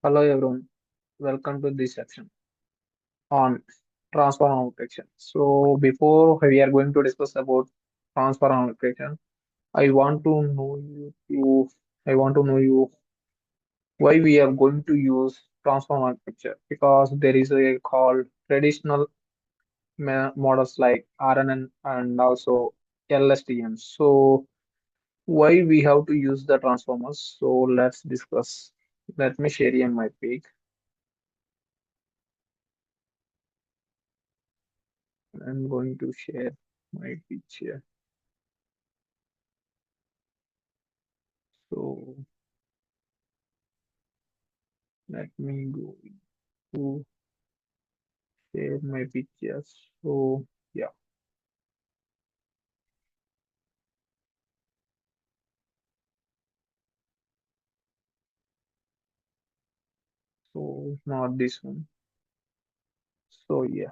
Hello everyone, welcome to this section on transfer architecture. So before we are going to discuss about transfer architecture, I want to I want to know you why we are going to use transform architecture because there is a called traditional models like RNN and also LSTM. So why we have to use the transformers? So let's discuss. Let me share in my page. I'm going to share my picture. So let me go to share my pictures. So yeah, so not this one. So yeah,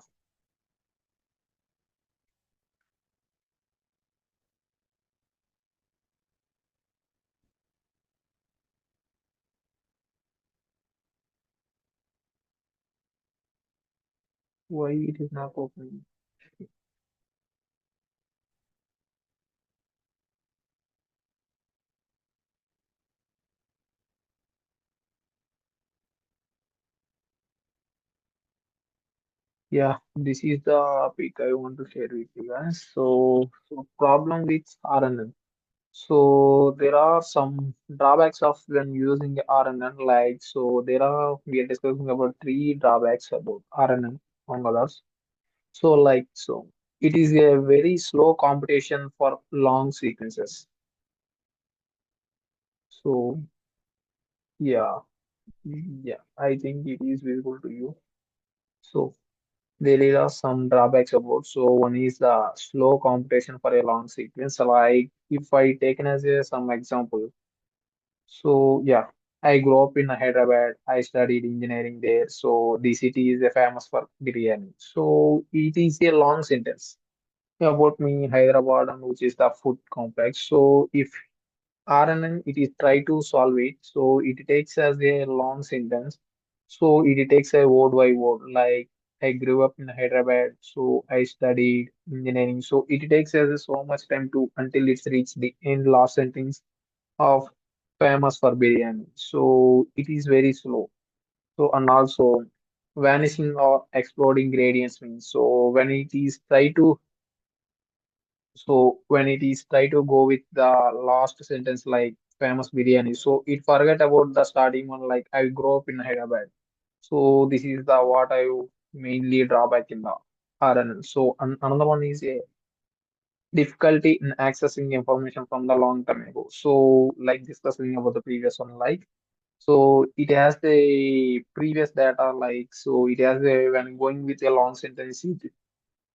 why it is not opening? Yeah, this is the pic I want to share with you guys. So problem with RNN. So there are some drawbacks of when using RNN. Like we are discussing about three drawbacks about RNN among others. So it is a very slow competition for long sequences. So yeah, yeah, I think it is visible to you. So there are some drawbacks about. So one is the slow computation for a long sequence. Like if I taken as some example. So yeah, I grew up in Hyderabad. I studied engineering there. So the city is famous for biryani. So it is a long sentence about me in Hyderabad and which is the food complex. So if RNN, it is try to solve it. So it takes as a long sentence. So it takes a word by word. Like I grew up in Hyderabad, so I studied engineering. So it takes as so much time to until it's reached the end last sentence of famous for biryani. So it is very slow. So and also vanishing or exploding gradients means when it is try to go with the last sentence like famous biryani, so it forget about the starting one like I grew up in Hyderabad. So this is the what I mainly drawback in the RNN. So another one is a difficulty in accessing information from the long time ago. So like discussing about the previous one, like so it has the previous data like so it has a when going with a long sentence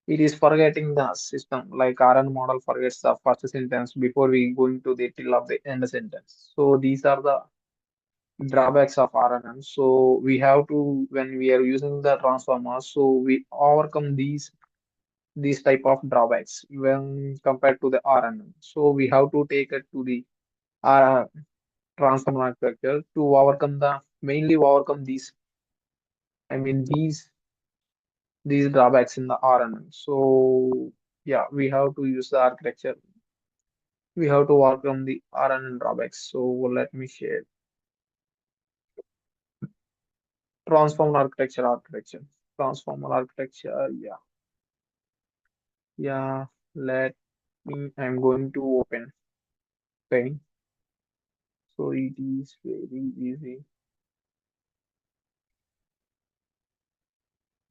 it is forgetting the system, like RN model forgets the first sentence before we going to the till of the end sentence. So these are the drawbacks of RNN. So we have to, when we are using the transformers, so we overcome these type of drawbacks when compared to the RNN. So we have to take it to the uh, transformer architecture to overcome mainly overcome I mean these drawbacks in the RNN. So yeah, we have to use the architecture. We have to overcome the RNN drawbacks. So let me share architecture. Transformer architecture. Yeah, yeah. Let me. I'm going to open paint. So it is very easy.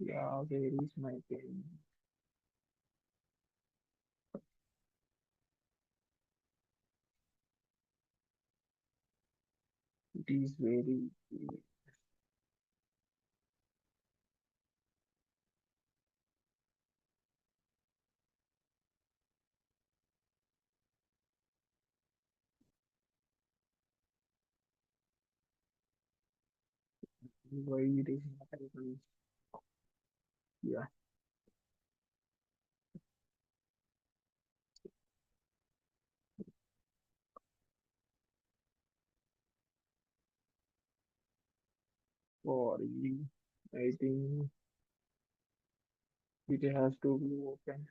Yeah, where is my paint? It is very easy. Why it is not happening? Yeah. Sorry, I think it has to be open.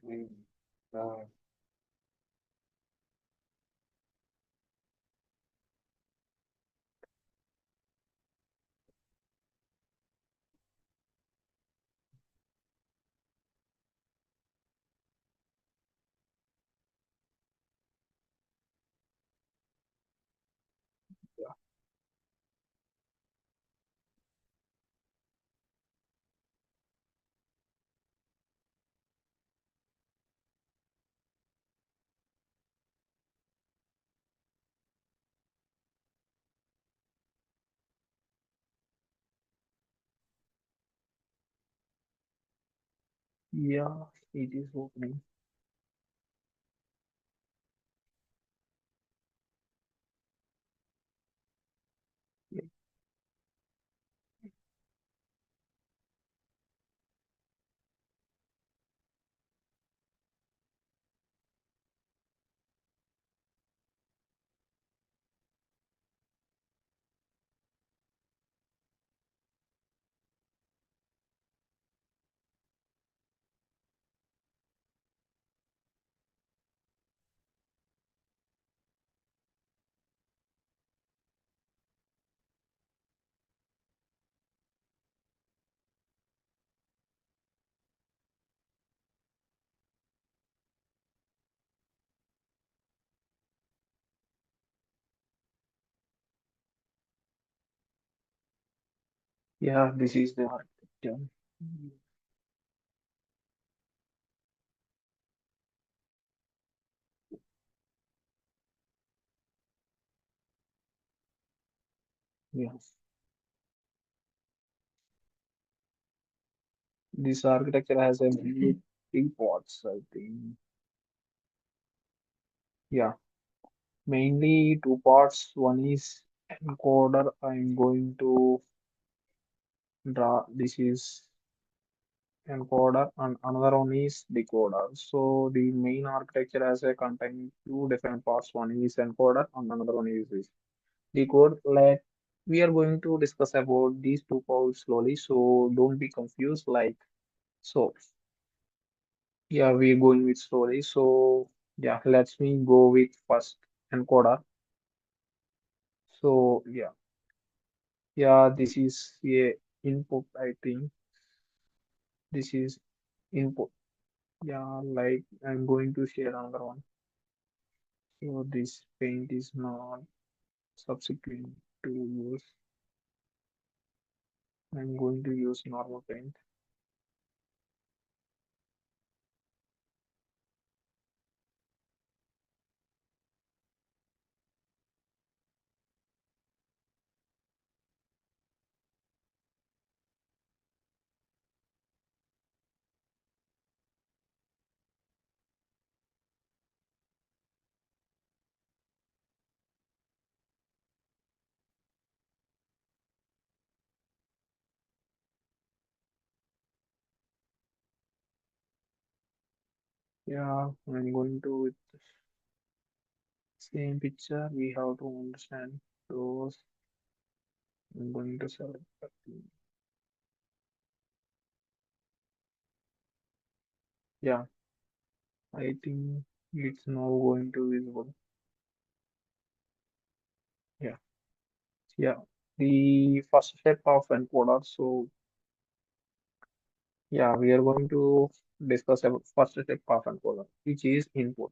Yeah, it is opening. Yeah, yeah, this is the architecture. Yes, this architecture has a mainly three parts, I think. Yeah, mainly two parts. One is encoder. I'm going to draw. This is encoder, and another one is decoder. So the main architecture has a contain two different parts. One is encoder, and another one is this decode. Like we are going to discuss about these two parts slowly. So don't be confused. Like so. Yeah, we're going with slowly. So yeah, let's me go with first encoder. So yeah, this is a input. I think this is input. Yeah, like I'm going to share another one. So this paint is not subsequent to use. I'm going to use normal paint. Yeah, I'm going to with the same picture. We have to understand those. I'm going to select that. Yeah, I think it's now going to visible. Yeah, yeah. The first step of encoder. So yeah, we are going to discuss about first step of encoder, which is input.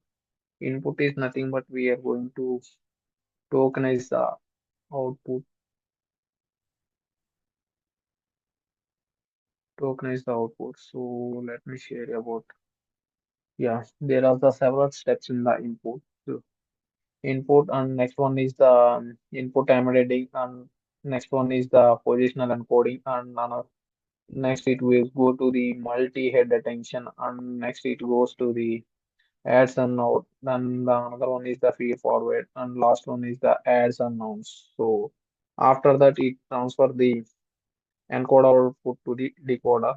Input is nothing but we are going to tokenize the output, tokenize the output. So let me share about, yeah, there are the several steps in the input. So input and next one is the input embedding and next one is the positional encoding and another. Next it will go to the multi-head attention and next it goes to the adds and out. Then the another one is the feed forward and last one is the adds and nouns. So after that it transfer the encoder output to the decoder.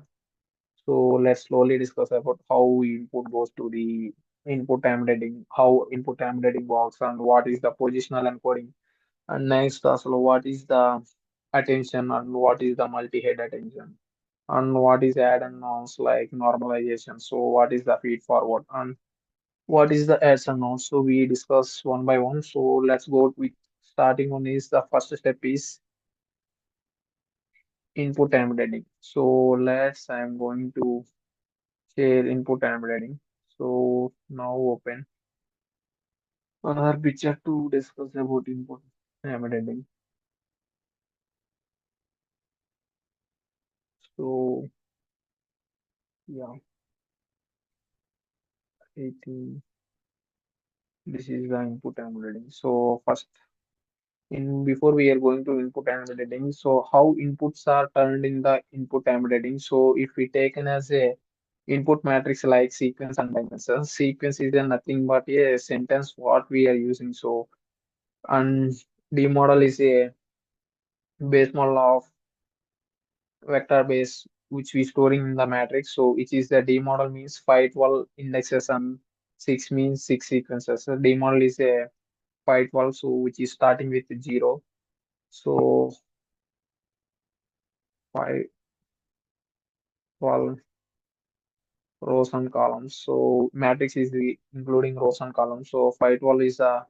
So let's slowly discuss about how input goes to the input embedding, how input embedding works, and what is the positional encoding. And next, also, what is the attention and what is the multi-head attention and what is add and nonce like normalization. So what is the feed forward and what is the adds and nonce? So we discuss one by one. So let's go with starting one is the first step is input embedding. So I'm going to share input embedding. So now open another picture to discuss about input embedding. So yeah, I think this is the input embedding. So first in before we are going to input embedding, so how inputs are turned in the input embedding. So if we taken as a input matrix like sequence and dimensions, sequence is a nothing but a sentence what we are using. So and D model is a base model of vector base which we storing in the matrix. So which is the D model means 512 indexes and 6 means 6 sequences. So D model is a 512 so which is starting with 0. So 512 rows and columns. So matrix is the including rows and columns. So 512 is a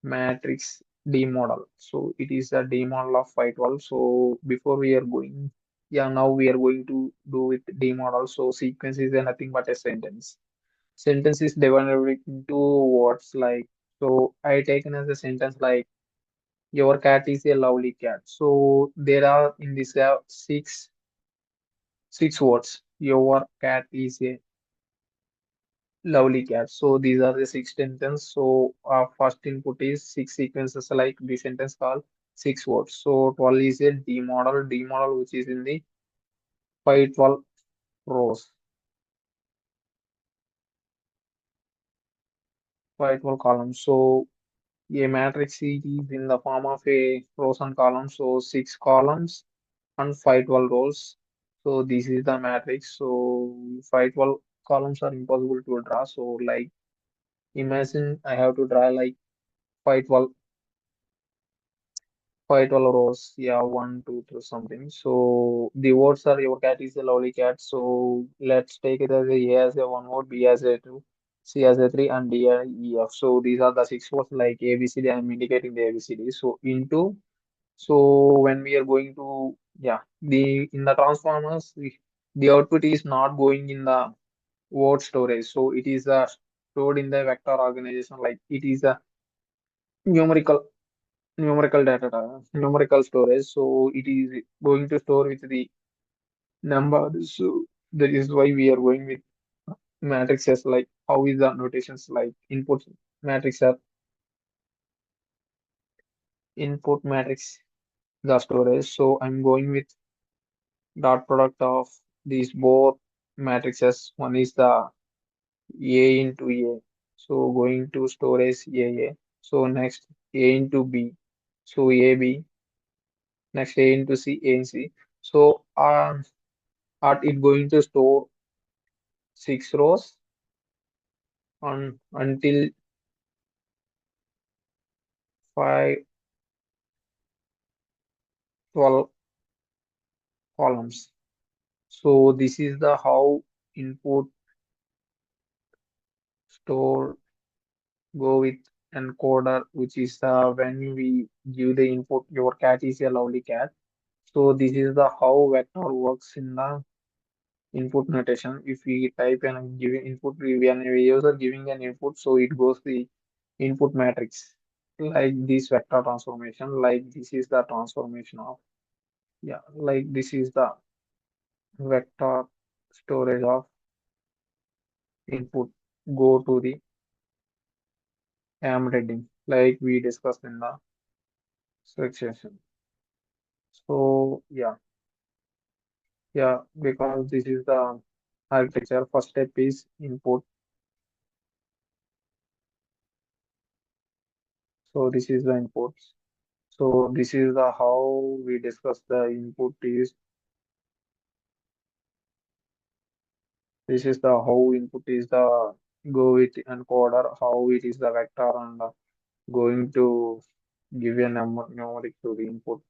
matrix D model. So it is a D model of 512. So before we are going, yeah, now we are going to do with D model. So sequence is a nothing but a sentence. Sentence is divided into words like, so I taken as a sentence like, your cat is a lovely cat. So there are in this six words. Your cat is a lovely cat. So these are the six sentences. So our first input is six sequences like the sentence called six words. So 12 is a D model which is in the 512 rows, 512 columns. So a matrix it is in the form of a rows and columns. So six columns and 512 rows. So this is the matrix. So 512 columns are impossible to draw. So like imagine I have to draw like 512 512 rows. Yeah, one, two, three, something. So the words are your cat is a lovely cat. So let's take it as A as a one word, B as a two, C as a three, and D as E F. So these are the six words like A B C D. I'm indicating the A B C D. So into when we are going to yeah the in the transformers the output is not going in the word storage. So it is stored in the vector organization like it is a numerical numerical storage. So it is going to store with the number. So that is why we are going with matrices like how is the notations like matrix are input matrix the storage. So I'm going with dot product of these both matrices. One is the A into A. So going to storage AA. So next A into B. So AB. Next A into C, A and C. So are it going to store six rows on until 512 columns. So this is the how input store go with encoder, which is when we give the input, your cat is a lovely cat. So this is the how vector works in the input notation. If we type and give input, when a user giving an input, so it goes the input matrix like this vector transformation. Like this is the transformation of yeah, like this is the vector storage of input go to the embedding like we discussed in the section. So yeah, because this is the architecture. First step is input. So this is the input. So this is the how we discuss the input is this is the how input is the go with encoder, how it is the vector and going to give a number numeric to the input.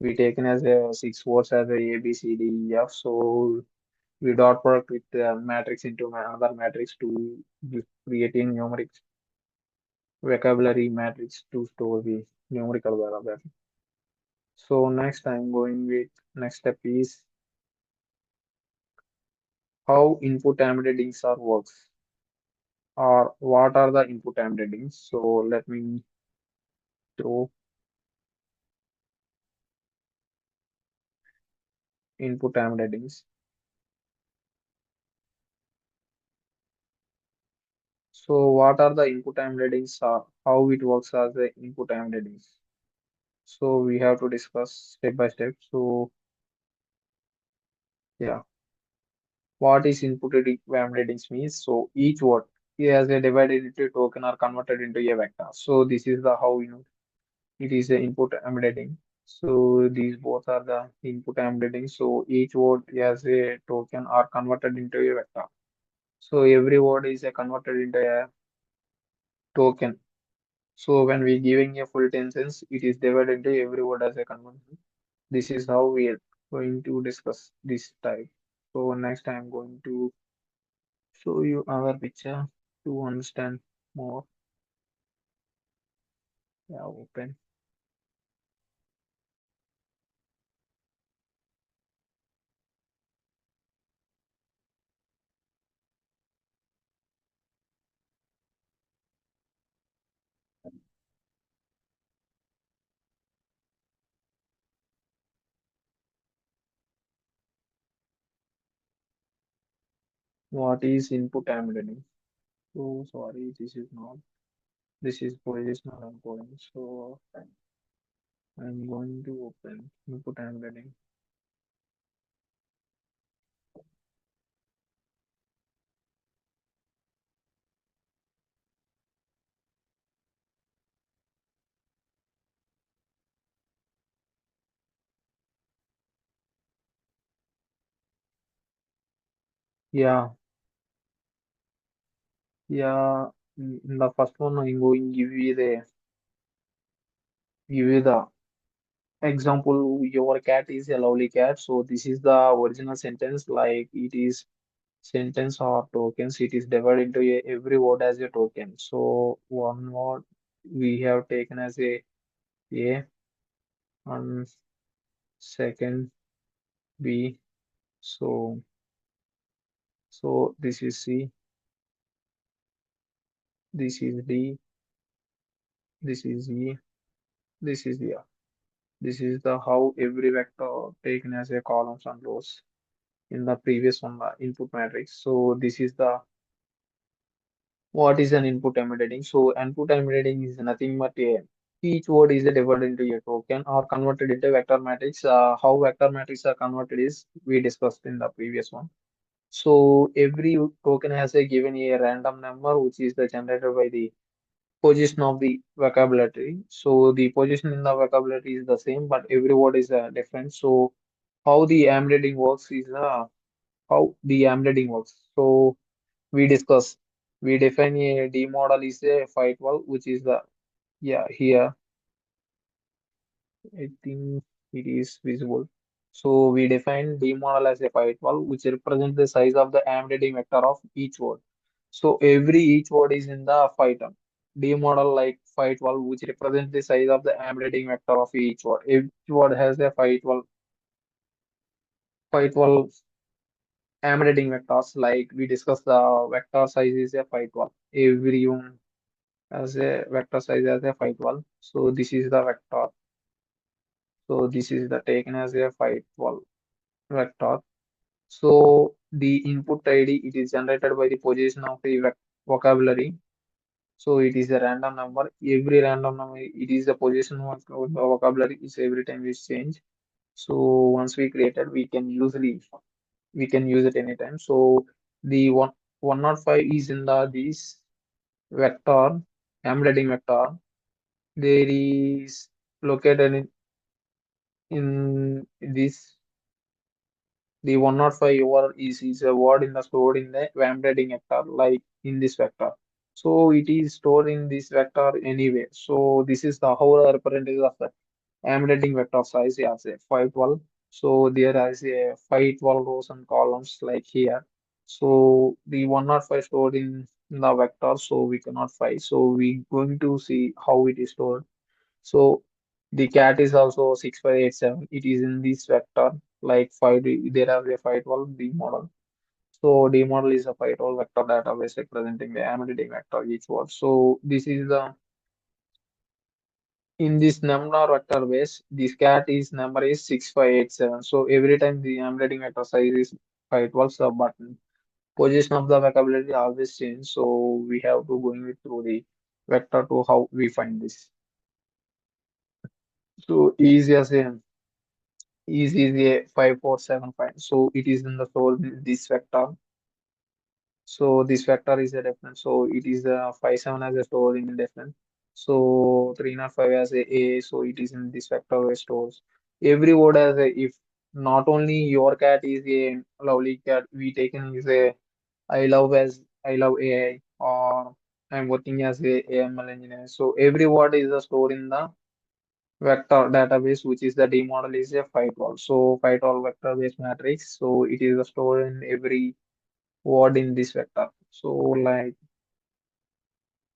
we taken as a six words as a B, C, D, E, F. So we dot product with the matrix into another matrix to create a numeric vocabulary matrix to store the numerical variable. So next I'm going with next step is how input embeddings are works or what are the input embeddings. So let me throw input embeddings. So what are the input embeddings are how it works as the input embeddings. So we have to discuss step by step. So yeah, what is input embeddings means? So each word is a divided into token or converted into a vector. So this is the how it is a input embedding. So these both are the input embedding. So each word has a token or converted into a vector. So every word is a converted into a token. So when we giving a full sentence, it is divided into every word as a conversion. This is how we are going to discuss this type. So next I'm going to show you our picture to understand more. Yeah, open. What is input embedding? So sorry, this is not. This is positional encoding. So I'm going to open input embedding. Yeah, yeah. In the first one, I'm going to give you the example. Your cat is a lovely cat. So this is the original sentence. Like it is sentence or tokens. It is divided into every word as a token. So one word we have taken as a and second B. So this is C. This is D. This is E. This is the This is the how every vector taken as a columns and rows in the previous one, the input matrix. So this is the what is an input embedding. So input embedding is nothing but each word is divided into a token or converted into vector matrix. How vector matrix are converted is we discussed in the previous one. So every token has a given a random number which is the generated by the position of the vocabulary. So the position in the vocabulary is the same, but every word is different. So how the embedding works is how the embedding works. So we discuss, we define a D model is a fight wall, which is the yeah here I think it is visible. So we define D model as a fight wall, which represents the size of the embedding vector of each word. So every each word is in the fight term. D model like fight wall, which represents the size of the embedding vector of each word. Each word has a fight wall embedding vectors. Like we discussed, the vector size is a fight wall. Everyone has a vector size as a fight wall. So this is the vector. So this is the taken as a fight wall vector. So the input ID it is generated by the position of the vocabulary. So it is a random number. Every random number it is the position of the vocabulary is every time is change. So once we created, we can use it anytime. So the 105 is in the this vector embedding vector. There is located in this the 105 over is a word in the stored in the embedding vector like in this vector. So it is stored in this vector anyway. So this is the how the representation of that. embedding vector size as a 512. So there is a 512 rows and columns like here. So the 105 stored in the vector, so we cannot find. So we going to see how it is stored. So the cat is also 6587. It is in this vector like 5. There are a 512 D model. So D model is a 512 vector database representing the embedding vector each word. So this is the in this number vector base, this cat is number is 6587. So every time the embedding vector size is 512, so button position of the vocabulary always change. So we have to going with through the vector to how we find this. So is a 5475. So it is in the soul this vector. So this vector is a reference. So it is a 57 as a store in different. So 305 as a. So it is in this vector stores. Every word as a if not only your cat is a lovely cat, we taken is a I love AI or I'm working as a AML engineer. So every word is a stored in the vector database, which is the D model is a 512. So 512 vector based matrix. So it is stored in every word in this vector. So like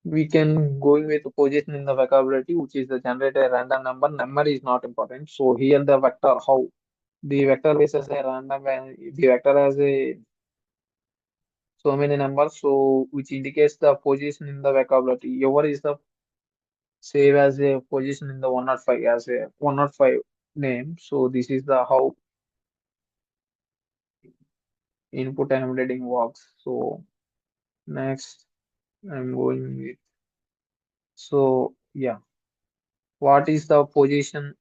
we can going with the position in the vocabulary, which is the generated random number. Number is not important. So here the vector, how the vector base as a random and the vector has a so many numbers. So which indicates the position in the vocabulary. Your is the save as a position in the 105 as a 105 name. So this is the how input and embedding works. So next I'm going with so yeah, what is the position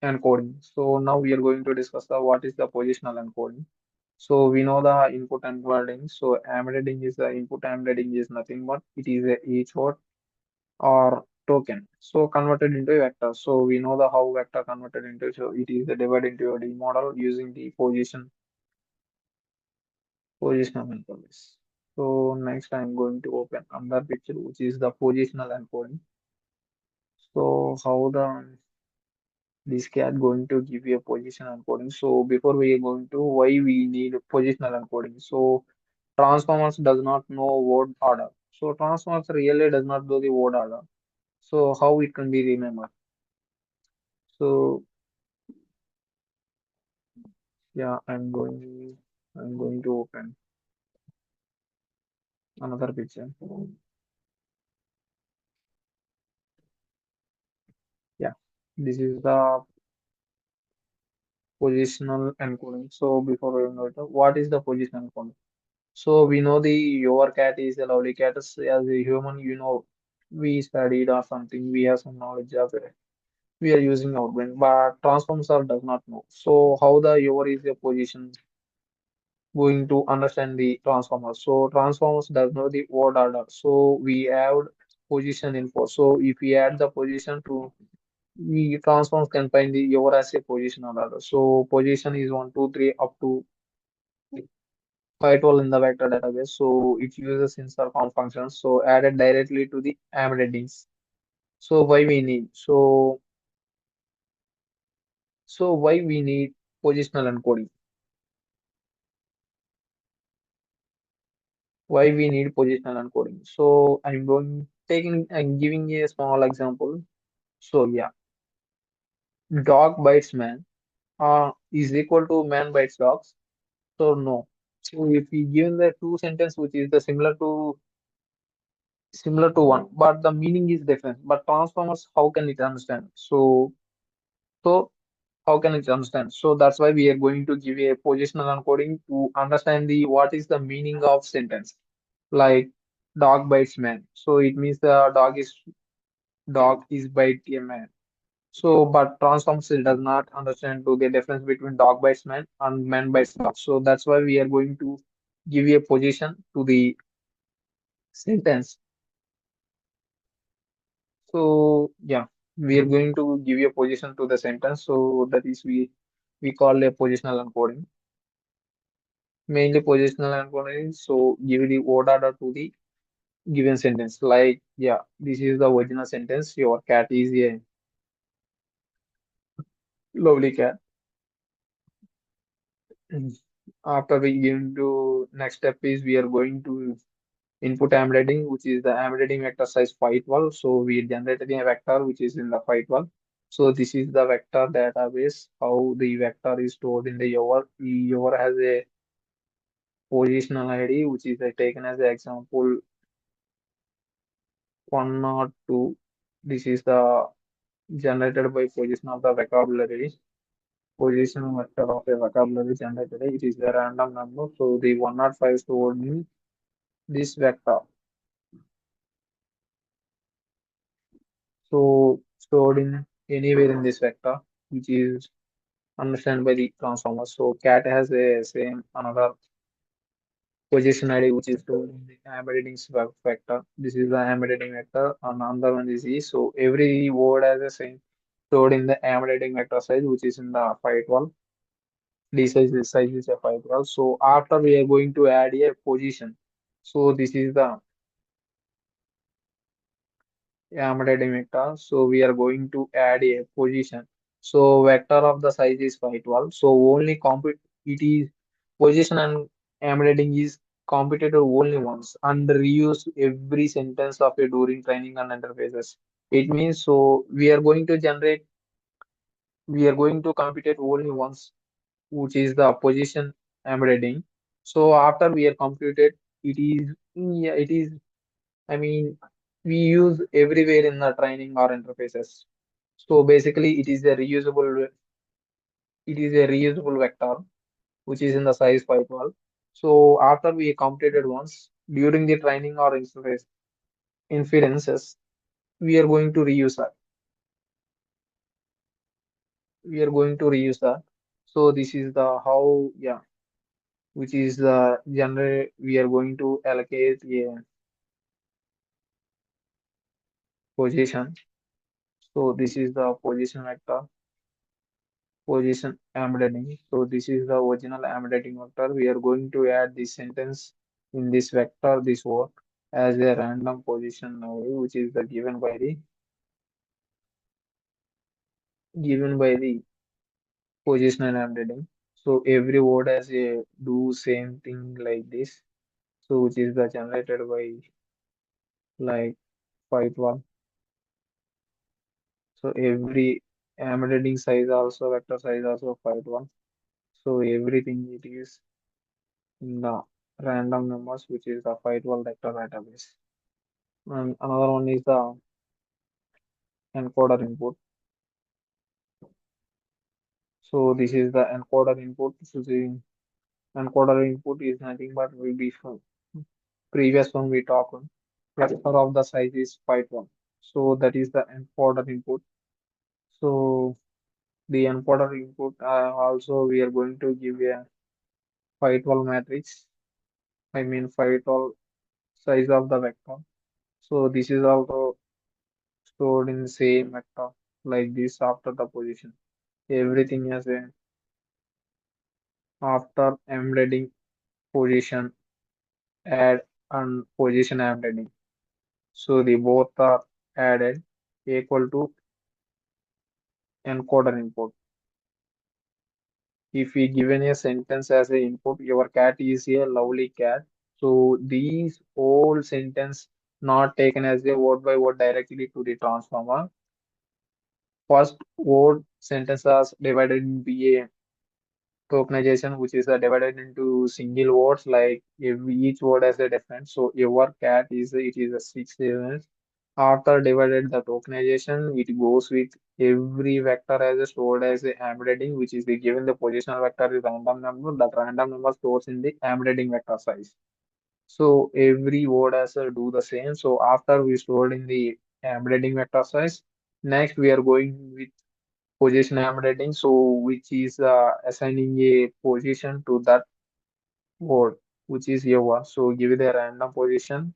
encoding? So now we are going to discuss the what is the positional encoding. So we know the input encoding. So embedding is the input embedding is nothing but it is a each word or token. So converted into a vector. So we know the how vector converted into so it is divided into a D model using the positional encoding. So next I'm going to open another picture which is the positional encoding. So how the this cat going to give you a position encoding. So before we are going to why we need positional encoding. So transformers does not know word order. So transformers really does not know the word order. So how it can be remembered. So yeah, I'm going to open another picture. Yeah, this is the positional encoding. So before we know it, what is the positional encoding? So we know the your cat is a lovely cat. As a human, you know, we studied or something. We have some knowledge of it. We are using our brain, but transformer does not know. So how the your is a position going to understand the transformers? So transformers does know the word order. So we have position info. So if we add the position to we transforms can find the your as a position order. So position is 1, 2, 3 up to all in the vector database. So it uses insert count functions. So added directly to the embeddings. So why we need? So why we need positional encoding? Why we need positional encoding? So I'm giving a small example. So yeah, dog bites man is equal to man bites dogs. So no. So if we given the two sentence which is the similar to one, but the meaning is different. But transformers, how can it understand? So how can it understand? So that's why we are going to give a positional encoding to understand the what is the meaning of sentence. Like dog bites man. So it means the dog is bite a man. So but transforms it does not understand to the difference between dog bites man and man bites dog. So that's why we are going to give a position to the sentence. So yeah, we are going to give you a position to the sentence. So that is we call a positional encoding. Mainly positional encoding. So give the word order to the given sentence. Like yeah, this is the original sentence. Your cat is a Lovely cat. Mm. After we get into next step is we are going to input embedding, which is the embedding vector size 512. So we generated a vector which is in the 512. So this is the vector database, how the vector is stored in the your has a positional ID, which is taken as an example 102. This is the generated by position of the vocabulary. Position vector of a vocabulary generated. It is a random number. So the 105 stored in this vector. So stored in anywhere in this vector, which is understand by the transformer. So cat has a same another position ID which is stored in the embedding vector. This is the embedding vector, and another one is E. So every word has a same stored in the embedding vector size, which is in the 512. D size is a 512. So after we are going to add a position. So this is the embedding vector. So we are going to add a position. So vector of the size is 512. So only compute it is position and embedding is computed only once and reuse every sentence of a during training and interfaces. It means so we are going to compute it only once, which is the position embedding. So after we are computed, it is yeah, it is I mean, we use everywhere in the training or interfaces. So basically, it is a reusable vector, which is in the size 512. So after we completed once during the training or interface inferences, we are going to reuse that. We are going to reuse that. So this is the how, yeah, which is the generate. We are going to allocate a position. So this is the position vector. Position embedding. So this is the original embedding vector. We are going to add this sentence in this vector, this word, as a random position array, which is the given by the positional embedding. So every word has a do same thing like this. So which is the generated by like Python. So every embedding size also vector size also Python. So everything it is in the random numbers, which is the Python vector database. And another one is the encoder input. So this is the encoder input. So the encoder input is nothing but will be from previous one we talked on. Vector of the size is Python. So that is the encoder input. So the encoder input also we are going to give a Python matrix. I mean Python size of the vector. So this is also stored in the same vector like this after the position. Everything has a after embedding position add and position embedding. So the both are added equal to encoder input. If we given a sentence as a input, your cat is a lovely cat. So these all sentence not taken as a word by word directly to the transformer. First word sentence is divided in BA tokenization, which is divided into single words like each word has a different. So your cat is it is a 6 elements. After divided the tokenization, it goes with every vector as a stored as a embedding, which is the given the positional vector is random number. That random number stores in the embedding vector size. So every word has to do the same. So after we stored in the embedding vector size, next we are going with position embedding, so which is assigning a position to that word, which is your one. So give it a random position.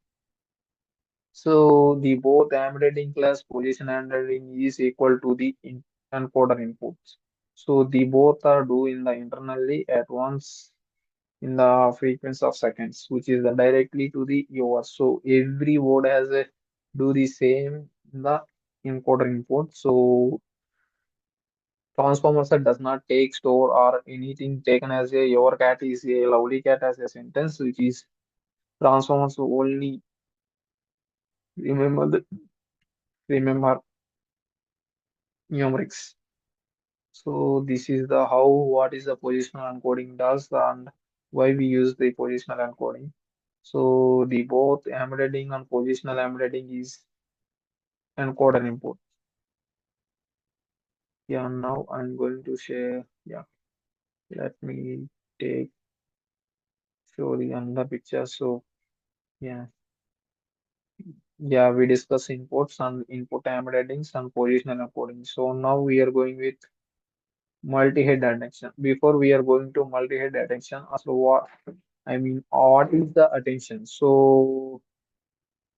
So the both embedding plus position embedding is equal to the encoder inputs. So the both are due in the internally at once in the frequency of seconds, which is the directly to the yours. So every word has a do the same in the encoder input. So Transformers that does not take store or anything taken as a your cat is a lovely cat as a sentence, which is Transformers only remember the remember numerics. So this is the how what is the positional encoding does and why we use the positional encoding. So the both embedding and positional embedding is encode and input. Yeah, now I'm going to share. Yeah, let me take show the another picture. So yeah, yeah, we discuss inputs and input embeddings and positional encoding. So now we are going with multi-head attention. Before we are going to multi-head attention, so what I mean, what is the attention? So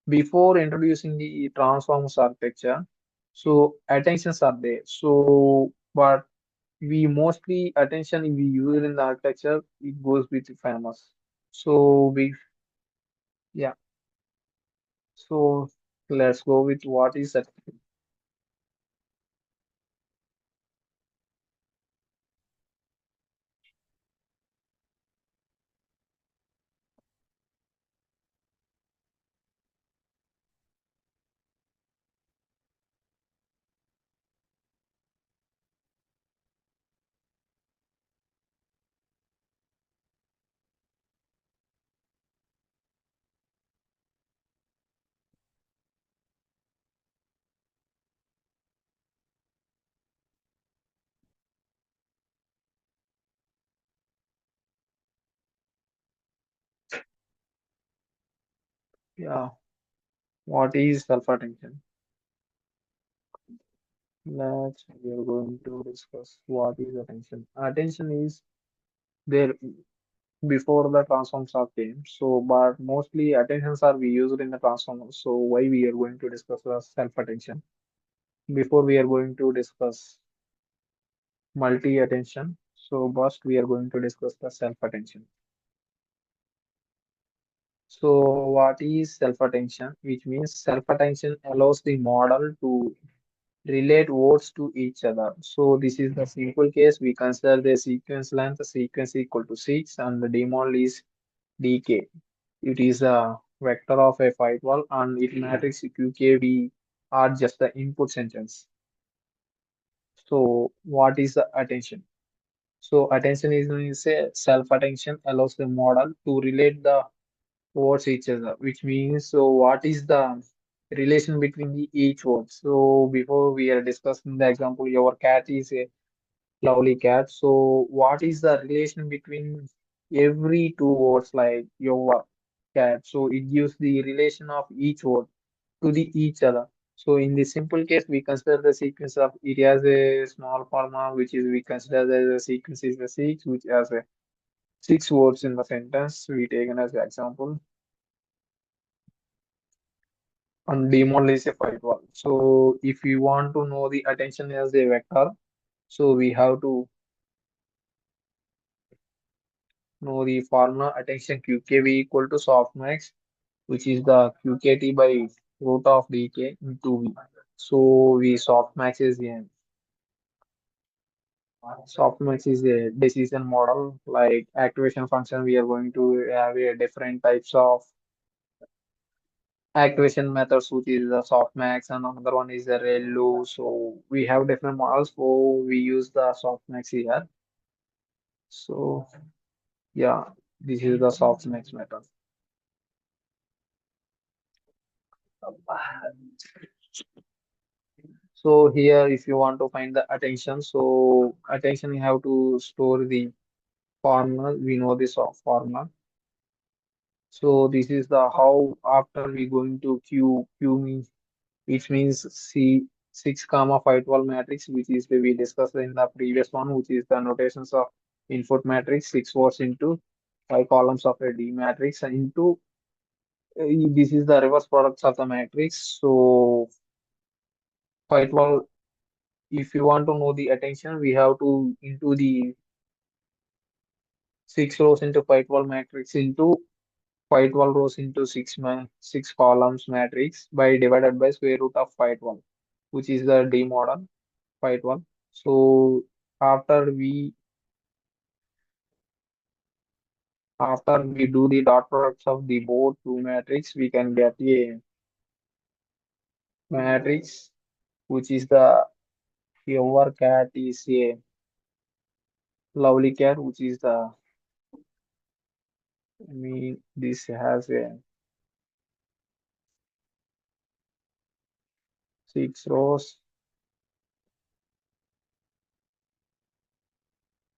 before introducing the transformers architecture, so attentions are there. So but we mostly attention we use in the architecture, it goes with famous. So we yeah. So let's go with what is that? Yeah, what is self-attention? Let's we are going to discuss what is attention. Attention is there before the transforms are came. So, but mostly attentions are we used in the transformers. So, why we are going to discuss the self-attention before we are going to discuss multi-attention. So, first we are going to discuss the self-attention. So, what is self-attention? Which means self-attention allows the model to relate words to each other. So this is the simple case. We consider the sequence length, sequence equal to 6, and the demon is dk. It is a vector of a fight wall, and it matrix QKV are just the input sentence. So what is the attention? So attention is a self-attention allows the model to relate the words each other, which means so what is the relation between the each word? So before we are discussing the example, your cat is a lovely cat. So what is the relation between every two words like your cat? So it gives the relation of each word to the each other. So in this simple case, we consider the sequence of it has a small format, which is we consider the sequence is the six, which has a six words in the sentence. We taken as an example. And demon is a fight wall. So if we want to know the attention as a vector, so we have to know the formula attention QKV equal to softmax, which is the QKT by root of dk into V. So we softmax is a decision model like activation function. We are going to have a different types of activation methods, which is the softmax, and another one is the relu. So we have different models. So we use the softmax here. So yeah, this is the softmax method. So here, if you want to find the attention, so attention you have to store the formula. We know this formula. So this is the how after we going to Q means which means C 6 comma 5 12 matrix, which is we discussed in the previous one, which is the notations of input matrix, six words into five columns of a D matrix into this is the reverse products of the matrix. So 512, if you want to know the attention, we have to into the six rows into 512 matrix into 512 rows into six columns matrix by divided by square root of 512, which is the D model 512. So after we after we do the dot products of the both two matrix, we can get a matrix which is the your cat is a lovely cat, which is the this has a 6 rows,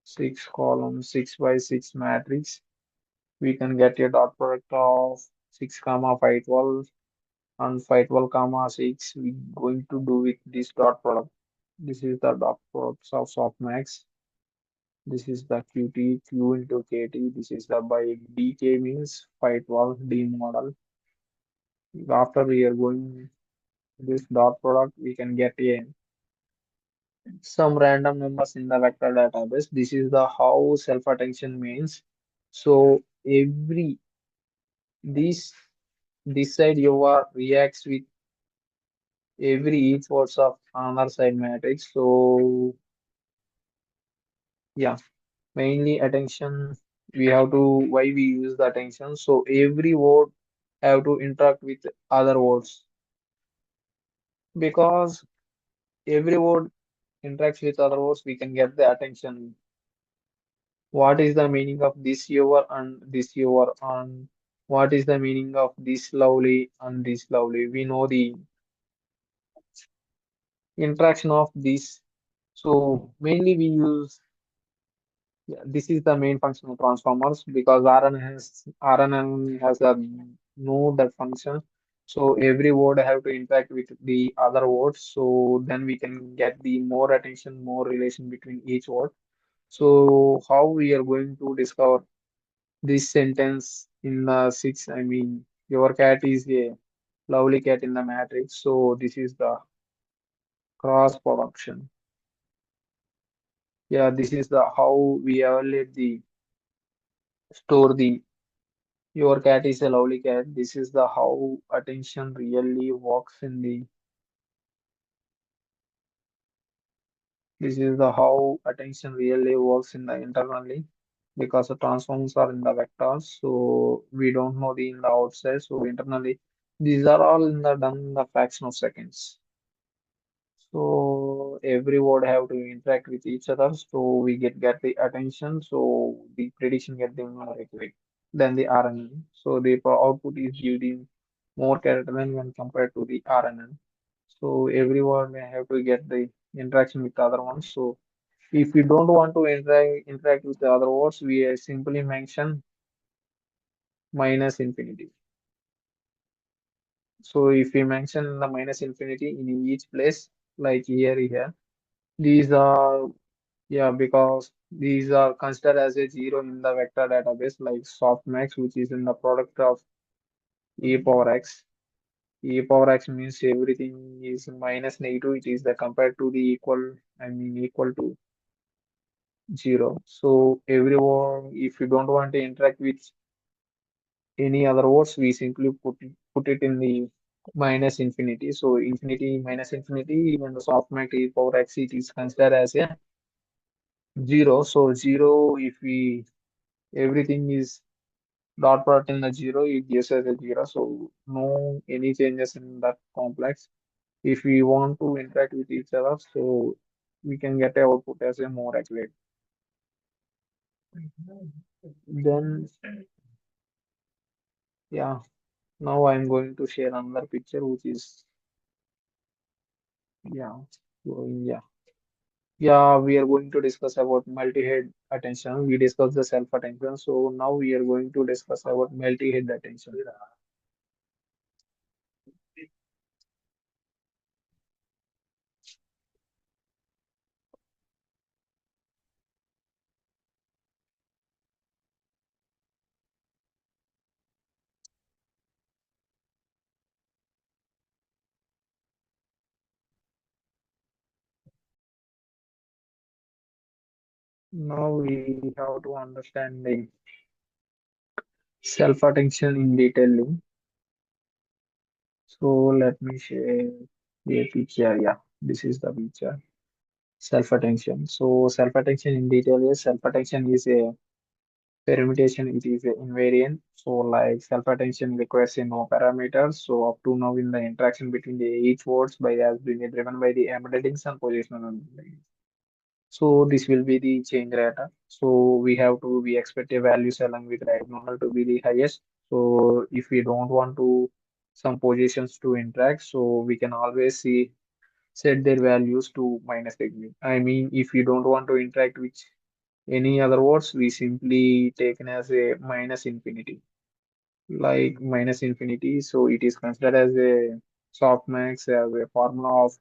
6 columns, 6 by 6 matrix. We can get a dot product of 6 comma 512 and 512 comma 6. We going to do with this dot product. This is the dot products of softmax. This is the qt q into kt. This is the by dk means 512 d model. After we are going this dot product, we can get a some random numbers in the vector database. This is the how self attention means. So every this this side you are reacts with every each words of another side matrix. So yeah, mainly attention we have to why we use the attention. So every word have to interact with other words because every word interacts with other words. We can get the attention. What is the meaning of this your and this your and what is the meaning of this lovely and this lovely? We know the interaction of this. So mainly we use yeah, this is the main function of transformers because RNN has a know that function. So every word have to interact with the other words. So then we can get the more attention, more relation between each word. So how we are going to discover this sentence in the six, your cat is a lovely cat in the matrix. So this is the cross production. Yeah, this is the how we evaluate the store the your cat is a lovely cat. This is the how attention really works in the this is the how attention really works in the internally because the transforms are in the vectors. So we don't know the in the outside. So internally these are all in the done in the fraction of seconds. So every word have to interact with each other, so we get the attention, so the prediction get the more accurate than the RNN. So the output is giving more character than when compared to the RNN. So every word may have to get the interaction with the other ones. So if we don't want to interact with the other words, we simply mention minus infinity. So if we mention the minus infinity in each place, like here, these are yeah, because these are considered as a zero in the vector database like softmax, which is in the product of e power x. E power x means everything is minus negative. It is the compared to the equal, equal to zero. So everyone, if you don't want to interact with any other words, we simply put it in the minus infinity. So infinity minus infinity, even the softmax e power x, it is considered as a zero. So zero, if we everything is dot product in the zero, it gives us a zero. So no any changes in that complex. If we want to interact with each other, so we can get a output as a more accurate. Then yeah, now I'm going to share another picture which is yeah, going yeah. Yeah, we are going to discuss about multi-head attention. We discussed the self-attention. So now we are going to discuss about multi-head attention. Now we have to understand the self-attention in detail. So let me share a picture. Yeah, this is the picture. self-attention. So self-attention in detail is self-attention is a permutation, it is a invariant. So like self-attention requires a no parameters. So up to now in the interaction between the each words by has been driven by the embeddings and positional embeddings. So this will be the change data. So we expect a values along with right normal to be the highest. So if we don't want to some positions to interact, so we can always see set their values to minus degree. I mean, if you don't want to interact with any other words, we simply taken as a minus infinity, like minus infinity. So it is considered as a softmax as a formula of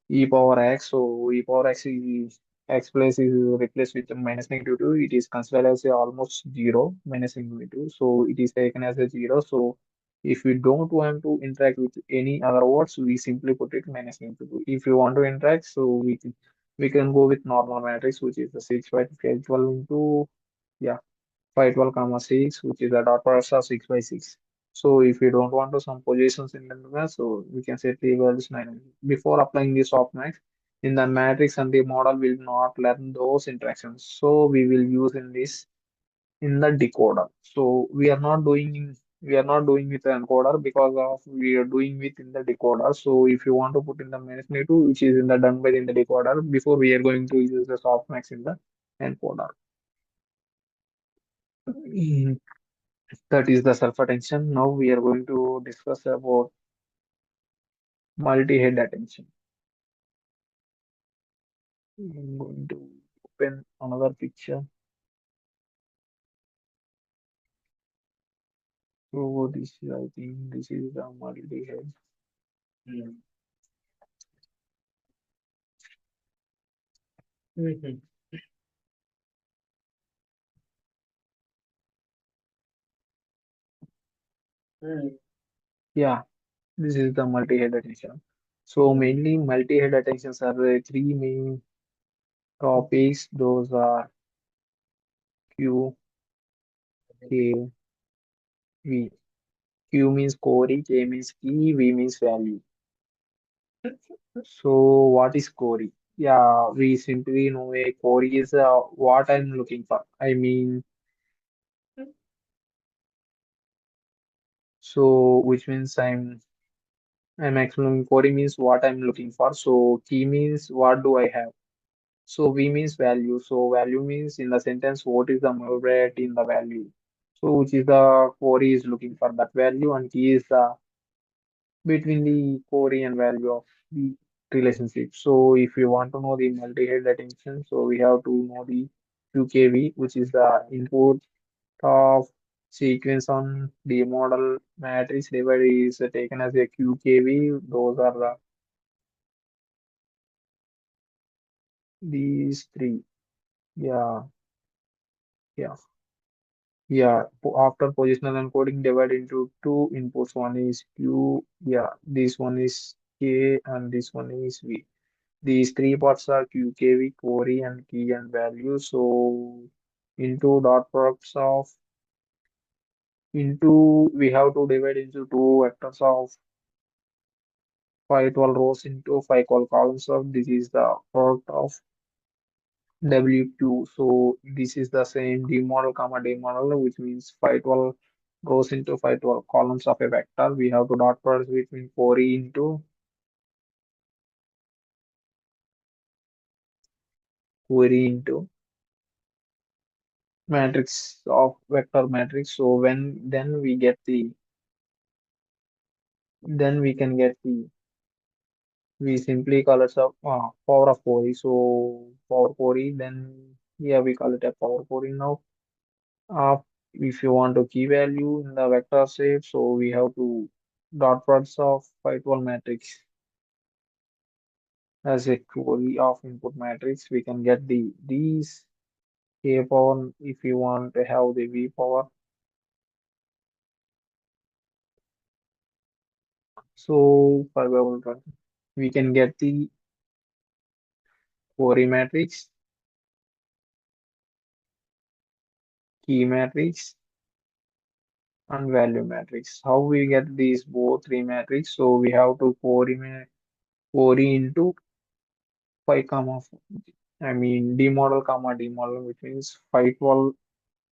e power x. So e power x is x plus is replaced with minus negative 2. It is considered as a almost zero minus negative 2. So it is taken as a zero. So if we don't want to interact with any other words, we simply put it minus negative 2. If you want to interact, so we can go with normal matrix, which is the 6 by 12 into yeah 512 comma 6, which is the dot products of 6 by 6. So if you don't want to some positions in the numbers, so we can set the values 9. Before applying the softmax, in the matrix and the model will not learn those interactions. So we will use in this in the decoder. So we are not doing with the encoder because of we are doing with in the decoder. So if you want to put in the minus negative, which is in the done by in the decoder, before we are going to use the softmax in the encoder. That is the self-attention. Now we are going to discuss about multi-head attention. I'm going to open another picture. So this is, I think, this is the multi-head. Mhm. Yeah, this is the multi-head attention. So mainly multi-head attentions are the three main topics. Those are Q, K, V. Q means query, K means key, V means value. So what is query? Yeah, we simply know a query is what I'm looking for. I mean, so which means I'm exploring query means what I'm looking for. So key means what do I have? So V means value. So value means in the sentence what is the moderate in the value. So which is the query is looking for that value and key is the between the query and value of the relationship. So if you want to know the multi-head attention, so we have to know the QKV, which is the input of sequence on the model matrix divided is taken as a QKV. Those are these three. Yeah, yeah, yeah. After positional encoding, divide into two inputs. One is Q. Yeah, this one is K, and this one is V. These three parts are QKV, query, and key and value. So into dot products of into we have to divide into two vectors of 512 rows into 5 columns of this is the product of W2. So this is the same D model comma D model, which means 512 rows into 512 columns of a vector. We have to dot product between query into query into matrix of vector matrix. So when then we can get the we simply call it a power of query. So power query, then yeah we call it a power query now. Uh, if you want to key value in the vector shape, so we have to dot products of 512 matrix as a query of input matrix. We can get these k power if you want to have the v power. So for example, we can get the query matrix, key matrix, and value matrix. How we get these both three matrix? So we have to query into 5 comma I mean D model comma D model, which means 512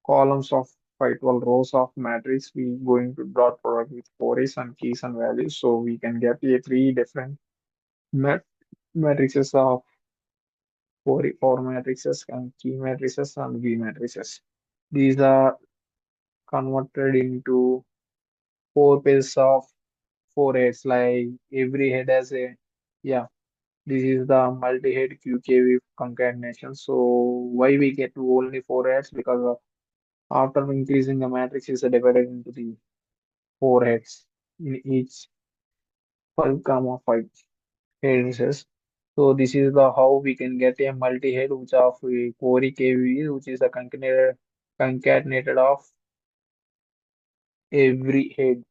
columns of 512 rows of matrix. We going to dot product with queries and keys and values, so we can get a three different mat matrices of four matrices and key matrices and V matrices. These are converted into four pairs of four heads, like every head has a, yeah, this is the multi-head QKV concatenation. So why we get to only four heads? Because of after increasing the matrix is divided into the four heads in each 5 comma 5 heads. So this is the how we can get a multi-head which of a query KV, which is a concatenated of every head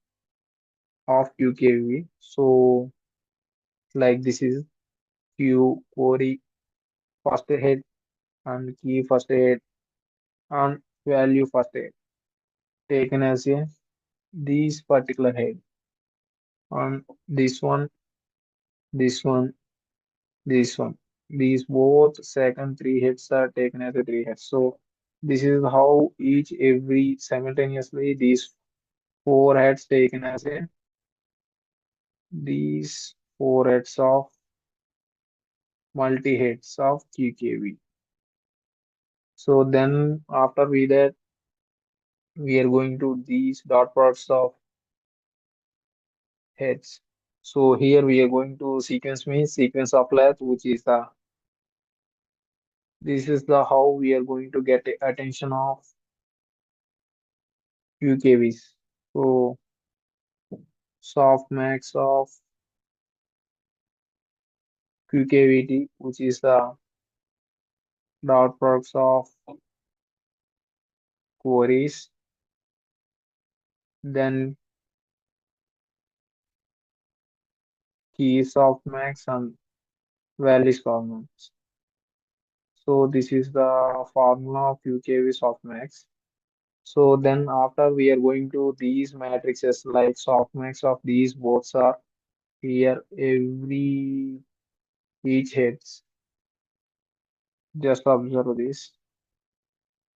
of QKV. So like this is Q query first head and key first head and value first head taken as a these particular head and this one, this one. These both second three heads are taken as a three heads. So this is how each every simultaneously these four heads taken as a these four heads of multi heads of QKV. So then after we that we are going to these dot products of heads. So here we are going to sequence means sequence of length, which is the this is the how we are going to get the attention of QKVs. So softmax of QKVT, which is the dot products of queries, then key softmax and value softmax. So this is the formula of QKV softmax. So then after we are going to these matrices like softmax of these both are here every each heads. Just observe this.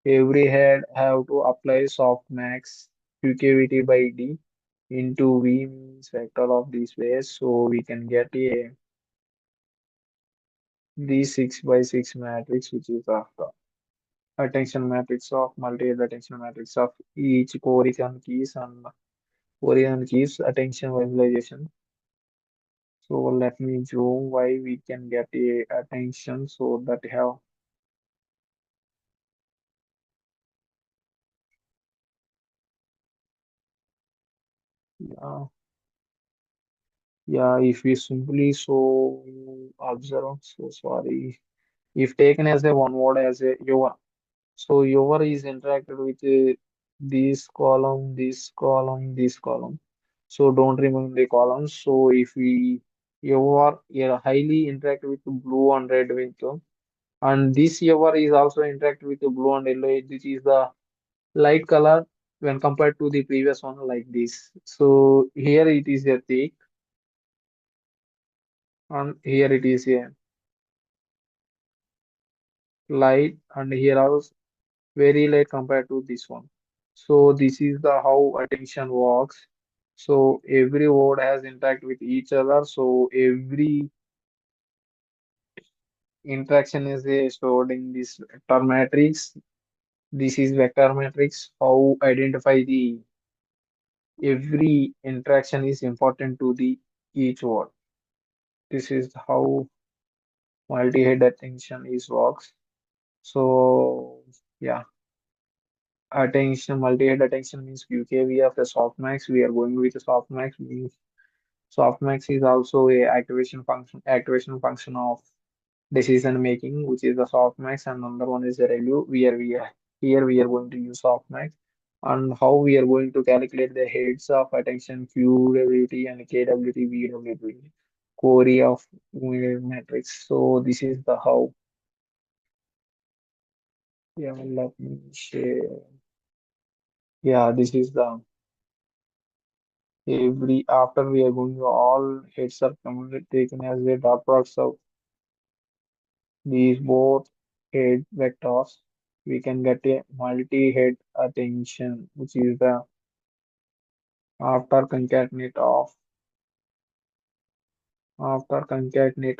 Every head have to apply softmax QKVT by D into V means vector of these ways, so we can get a D 6 by 6 matrix, which is the attention matrix of multi-attention matrix of each Korean keys and Korean keys attention visualization. So let me zoom why we can get a attention so that have, yeah, yeah, if we simply so observe, so sorry, if taken as a one word as a your, so your is interacted with this column, this column, this column. So don't remember the columns. So if we your are highly interact with blue and red with and this your is also interact with the blue and yellow. This is the light color when compared to the previous one like this. So here it is a thick and here it is a light and here also very light compared to this one. So this is the how attention works. So every word has interact with each other. So every interaction is stored in this vector matrix. This is vector matrix. How identify the every interaction is important to the each word. This is how multi-head attention is works. So yeah, attention multi-head attention means QKV of the softmax. We are going with the softmax means softmax is also a activation function of decision making, which is the softmax, and another one is the review. Here we are going to use softmax, and how we are going to calculate the heads of attention QWT and KWT, VWT, query of matrix. So this is the how. Yeah, let me share. Yeah, this is the every after we are going to all heads are taken as a dot products of these both head vectors, we can get a multi-head attention, which is the after concatenate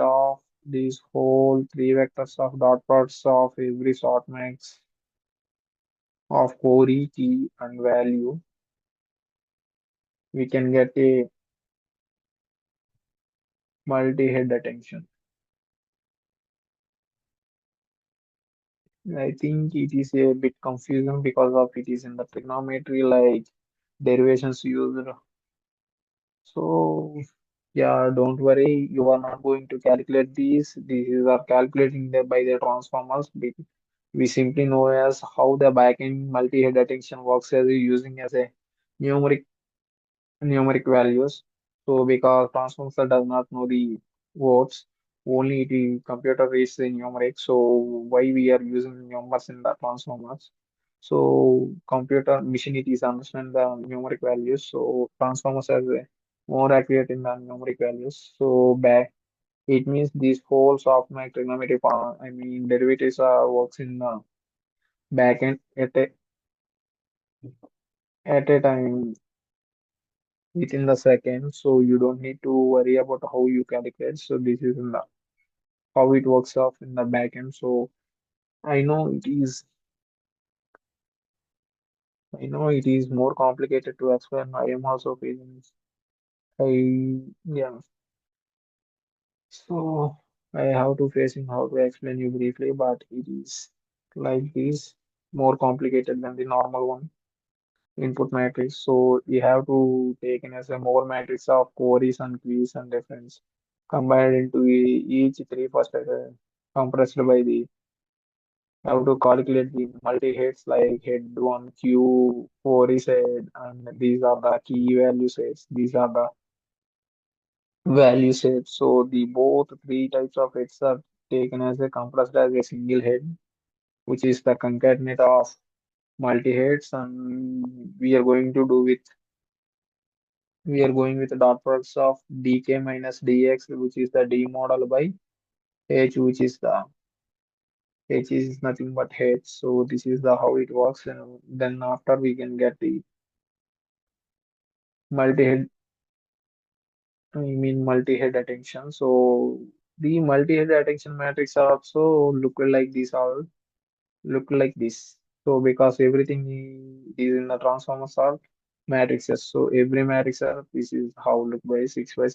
of these whole three vectors of dot products of every max of core key and value, we can get a multi-head attention. I think it is a bit confusing because of it is in the trigonometry like derivations used. So yeah, don't worry, you are not going to calculate these. These are calculating by the transformers. We simply know as how the backend multi-head attention works as using as a numeric numeric values. So because transformer does not know the words, only the computer reads the numeric. So why we are using numbers in the transformers? So computer machine it is understand the numeric values. So transformers are more accurate in the numeric values. So back it means these whole software trigonometry I mean derivatives are works in the backend at a time within the second, so you don't need to worry about how you calculate. So this is in the how it works off in the back end. So I know it is I know it is more complicated to explain. I am also feeling yeah. So I have to facing how to explain you briefly, but it is like this more complicated than the normal one input matrix. So we have to take in as a more matrix of queries and keys and reference combined into each three first compressed by the have to calculate the multi heads like head one q query set and these are the key value sets. These are the value sets. So the both three types of heads are taken as a compressed as a single head, which is the concatenate of multi heads, and we are going with the dot products of dk minus dx, which is the d model by h, which is the h is nothing but h. So this is the how it works, and then after we can get the multi-head, I mean multi-head attention. So the multi-head attention matrix are also look like this. So because everything is in the transformers are matrices. So every matrix are this is how look by 6 or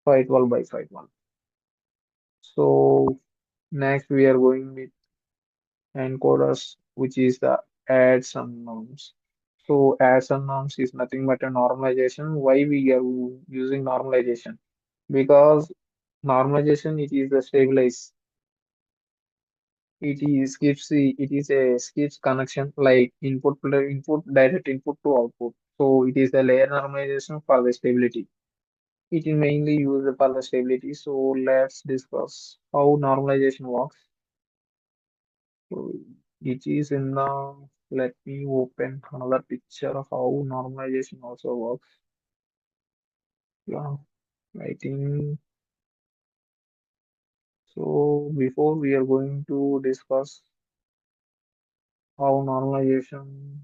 512 by 51. So next we are going with encoders, which is the adds and norms. So adds and norms is nothing but a normalization. Why we are using normalization? Because normalization it is the stabilize. It is a skips connection like input direct input to output. So it is a layer normalization for the stability. It is mainly used for the stability. So let's discuss how normalization works. So it is in the let me open another picture of how normalization also works. Yeah, I think so. Before we are going to discuss how normalization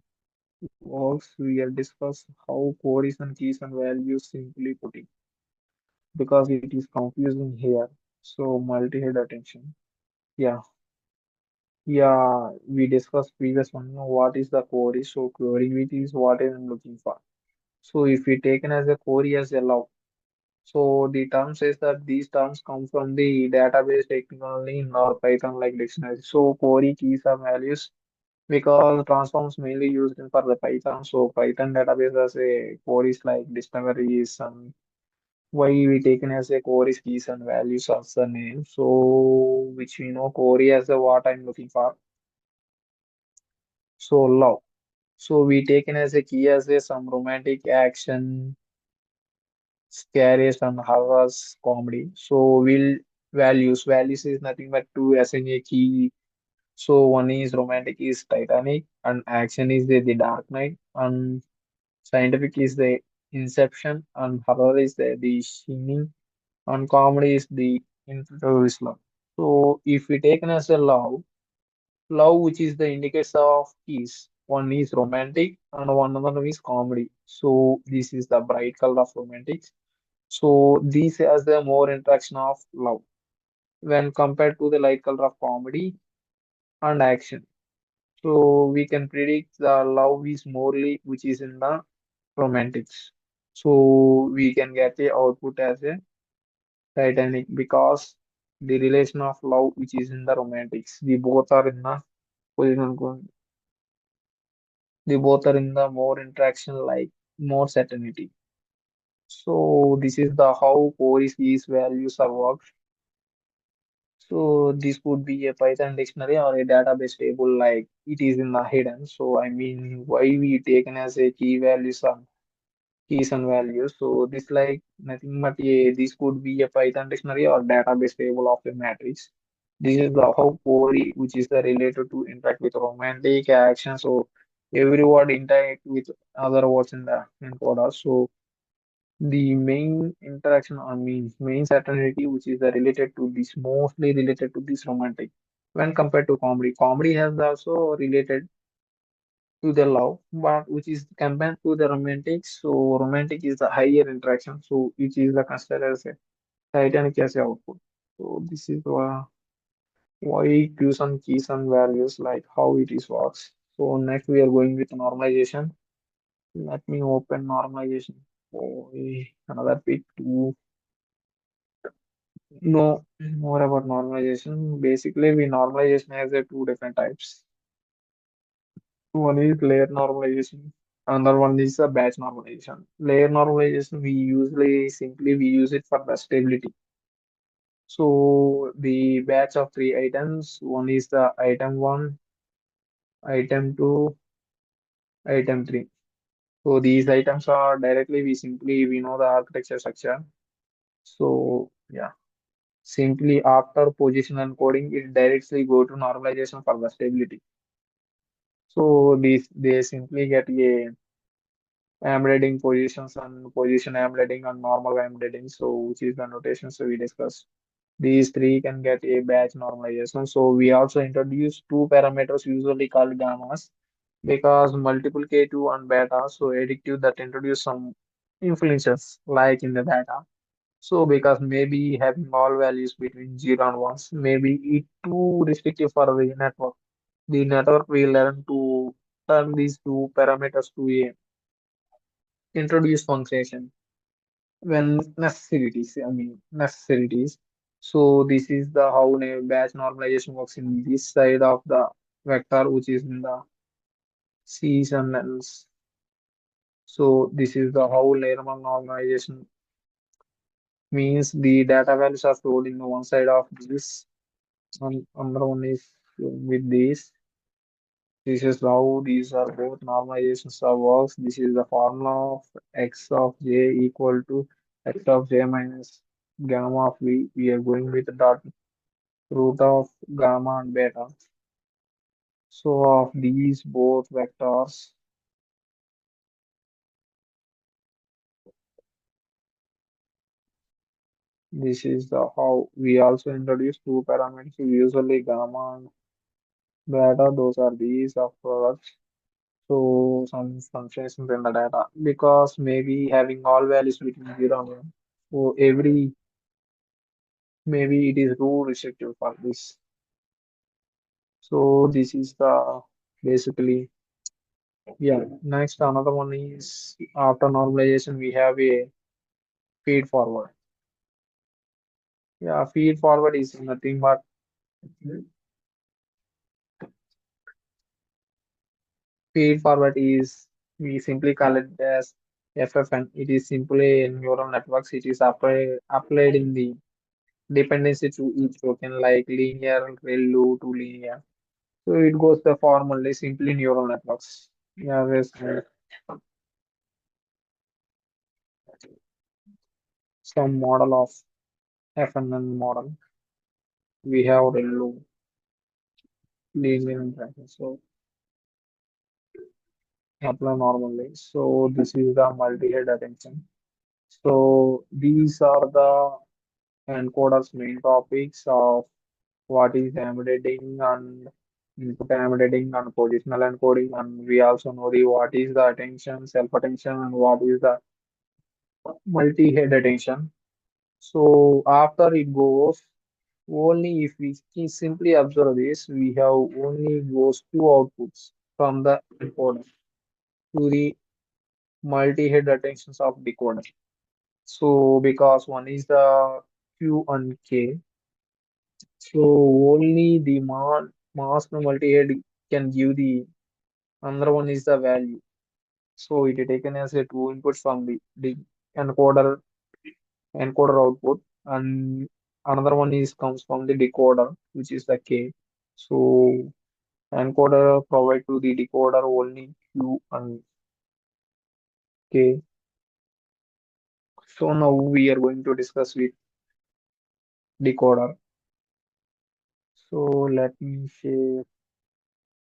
works, we are discuss how queries and keys and values simply putting because it is confusing here. So multi-head attention. Yeah, yeah, we discussed previous one. What is the query? So query which is what I am looking for. So if we taken as a query as a log, so the term says that these terms come from the database technically in our Python like dictionary. So query keys are values because transforms mainly used in for the Python. So Python database as a queries like discoveries and why we taken as a queries keys and values as the name. So which we know query as the what I'm looking for. So log. So we taken as a key as a some romantic action scariest and horrors comedy. So will values is nothing but two assign a key. So one is romantic is Titanic and action is the Dark Knight and scientific is the Inception and horror is the Shining and comedy is the Into Islam. So if we taken as a love which is the indicator of keys. One is romantic and one another is comedy. So this is the bright color of romantics. So this has the more interaction of love when compared to the light color of comedy and action. So we can predict the love is morely which is in the romantics. So we can get the output as a Titanic because the relation of love which is in the romantics. The both are in the position they both are in the more interaction like more certainty. So this is the how Coris these values are worked. So this could be a Python dictionary or a database table like it is in the hidden. So I mean why we taken as a key values and keys and values. So this like nothing but a this could be a Python dictionary or database table of a matrix. This is the how Cori which is the related to interact with romantic action. So every word interact with other words in the encoder. So the main interaction I mean main certainty which is the related to this mostly related to this romantic when compared to comedy. Comedy has also related to the love, but which is compared to the romantic. So romantic is the higher interaction, so which is the considered as a Titanic as a output. So this is why cues and keys and values like how it is works. So next we are going with normalization. Let me open normalization. Oh, another bit to know more about normalization. Basically, we normalization has a two different types. One is layer normalization. Another one is a batch normalization. Layer normalization, we usually simply we use it for the stability. So the batch of three items, one is the item one, item two, item three. So these items are directly we simply we know the architecture structure. So yeah, simply after position and coding, it directly go to normalization for the stability. So these they simply get a embedding positions and position embedding and normal embedding. So which is the notation so we discussed. These three can get a batch normalization. So we also introduce two parameters usually called gammas because multiple K2 and beta, so additive that introduce some influences like in the data. So because maybe having all values between 0 and 1, maybe it too restrictive for the network. The network will learn to turn these two parameters to a introduce function when necessities, I mean necessities. So this is the how batch normalization works in this side of the vector, which is in the C's and L's. So this is the how layer normalization means the data values are stored in the one side of this, and another one is with this. This is how these are both normalizations of works. This is the formula of x of j equal to x of j minus gamma of v. We are going with the dot root of gamma and beta. So of these both vectors, this is the how we also introduce two parameters, usually gamma and beta. Those are these of products. So some functions in the data because maybe having all values between 0 and 1. So every maybe it is rule restrictive for this. So this is the basically yeah. Next another one is after normalization we have a feed forward. Yeah, feed forward is nothing but feed forward is we simply call it as FFN. It is simply neural networks. It is applied in the dependency to each token like linear, ReLU to linear. So it goes the formally simply neural networks. Yeah, there's some model of FNN model. We have ReLU linear interaction. So apply normally. So this is the multi-head attention. So these are the encoder's main topics of what is embedding and input embedding and positional encoding, and we also know the what is the attention, self-attention, and what is the multi-head attention. So after it goes, only if we simply observe this, we have only those two outputs from the encoder to the multi-head attentions of decoder. So because one is the Q and K, so only the masked multi-head can give the another one is the value. So it is taken as a two inputs from the encoder encoder output, and another one is comes from the decoder, which is the K. So encoder provide to the decoder only Q and K. So now we are going to discuss with decoder. So let me share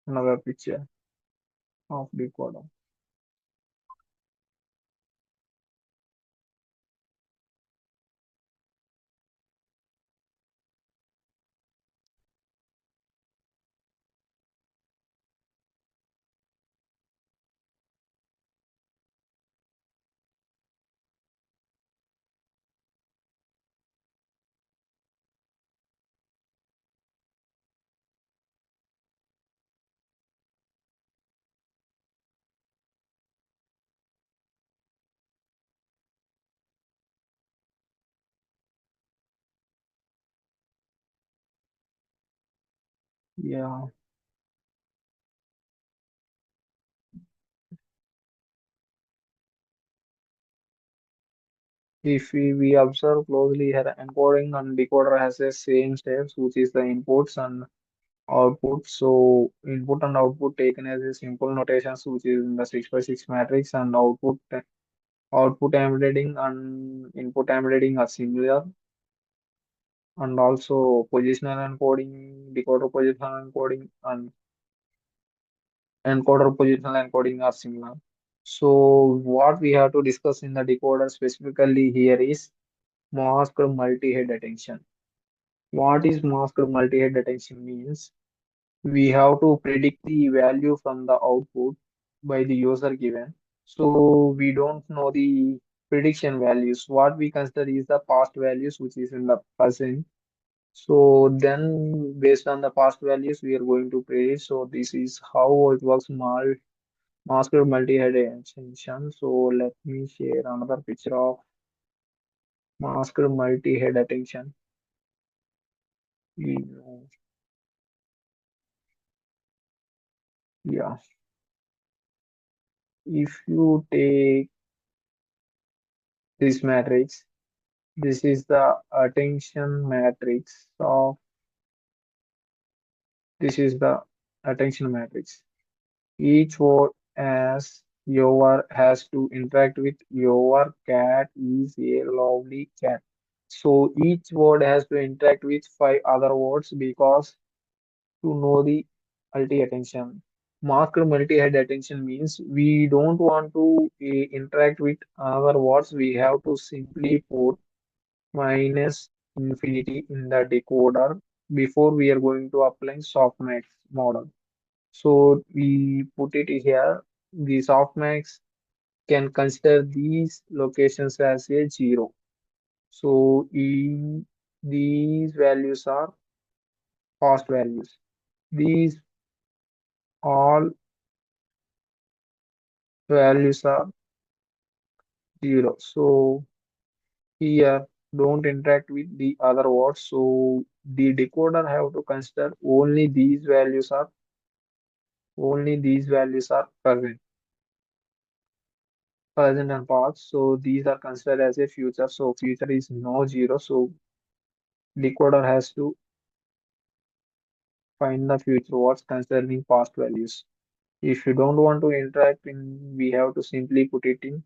another picture of decoder. Yeah, if we observe closely here, encoding and decoder has the same steps, which is the inputs and output. So input and output taken as a simple notations, which is in the 6 by 6 matrix, and output embedding and input embedding are similar, and also positional encoding, decoder positional encoding, and encoder positional encoding are similar. So what we have to discuss in the decoder specifically here is masked multi-head attention. What is masked multi-head attention means we have to predict the value from the output by the user given. So we don't know the prediction values. What we consider is the past values, which is in the present. So then based on the past values, we are going to predict. So this is how it works masked multi-head attention. So let me share another picture of masked multi-head attention. You Yeah, if you take this matrix, this is the attention matrix of this is the attention matrix. Each word as your has to interact with your cat is a lovely cat. So each word has to interact with five other words because to know the multi attention. Marked multi-head attention means we don't want to interact with other words. We have to simply put minus infinity in the decoder before we are going to apply softmax model. So we put it here. The softmax can consider these locations as a zero. So these values are past values. These all values are zero. So here don't interact with the other words. So the decoder have to consider only these values are present and past. So these are considered as a future. So future is no zero. So decoder has to find the future words concerning past values. If you don't want to interact in, we have to simply put it in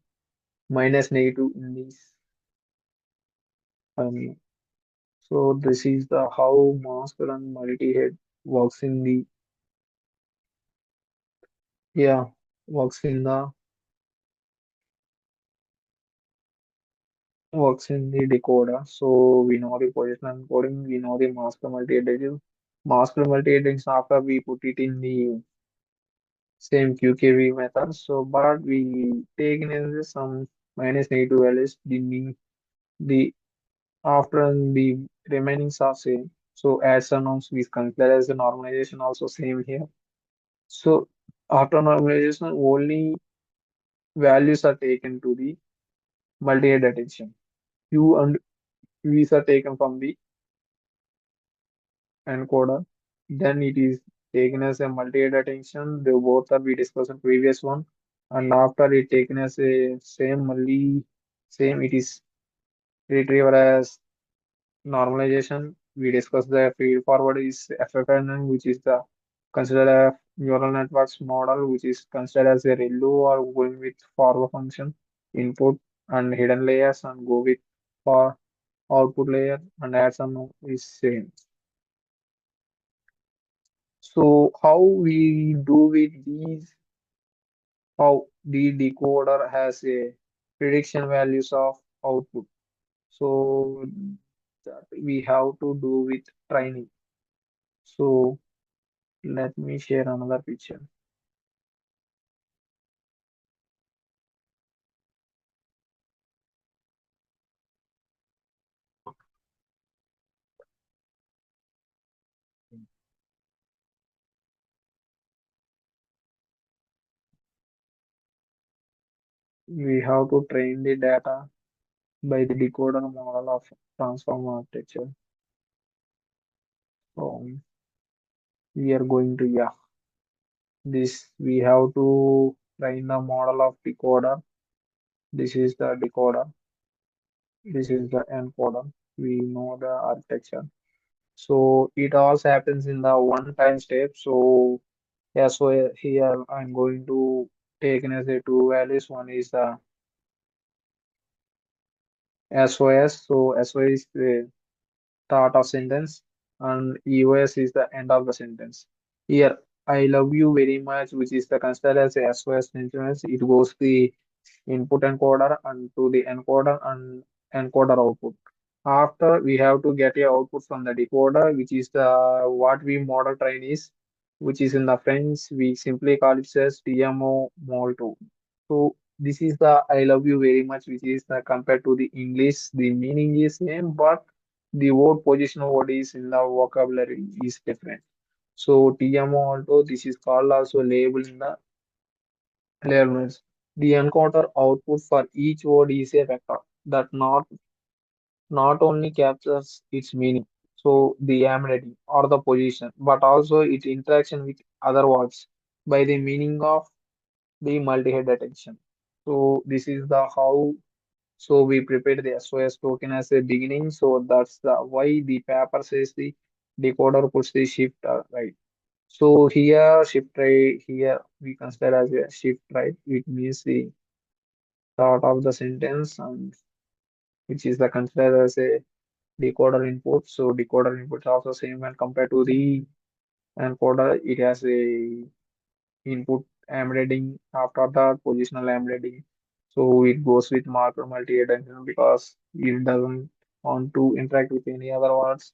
minus negative in this. Um, so this is the how master and multi-head works in the yeah works in the works in the decoder. So we know the positional encoding, we know the master multi-editing. Master multi-editing after we put it in the same QKV method. So but we take in some minus negative values, the after the remainings are same. So as norms we consider as a normalization also same here. So after normalization, only values are taken to the multi-head attention. U and V's are taken from the encoder. Then it is taken as a multi-head attention. The both are we discussed in previous one. And after it taken as a same it is retriever as normalization. We discussed the feed forward is FFNN, which is the considered a neural networks model, which is considered as a ReLU or going with forward function input and hidden layers and go with for output layer and add some is same. So how we do with these, how the decoder has a prediction values of output. So that we have to do with training. So let me share another picture. We have to train the data by the decoder model of transform architecture. So we are going to, yeah, this we have to train the model of decoder. This is the decoder. This is the encoder. We know the architecture. So it all happens in the one time step. So yeah, so here I'm going to take in as a two values. One is the SOS. So SOS is the start of sentence and EOS is the end of the sentence. Here, I love you very much, which is the considered as a SOS sentence. It goes the input encoder and to the encoder and encoder output. After we have to get a output from the decoder, which is the what we model train is, which is in the French, we simply call it as TMO mol 2. So this is the I love you very much, which is the compared to the English, the meaning is same, but the word position word is in the vocabulary is different. So TMO also this is called also label in the labels. The encoder output for each word is a vector that not only captures its meaning, so the embedding or the position, but also its interaction with other words by the meaning of the multi-head attention. So this is the how. So we prepared the SOS token as a beginning. So that's the why the paper says the decoder puts the shift right. So here shift right here we consider as a shift right, which means the start of the sentence and which is the considered as a decoder input. So decoder input is also same when compared to the encoder. It has a input embedding after that positional embedding. So it goes with marker multi-attention because it doesn't want to interact with any other words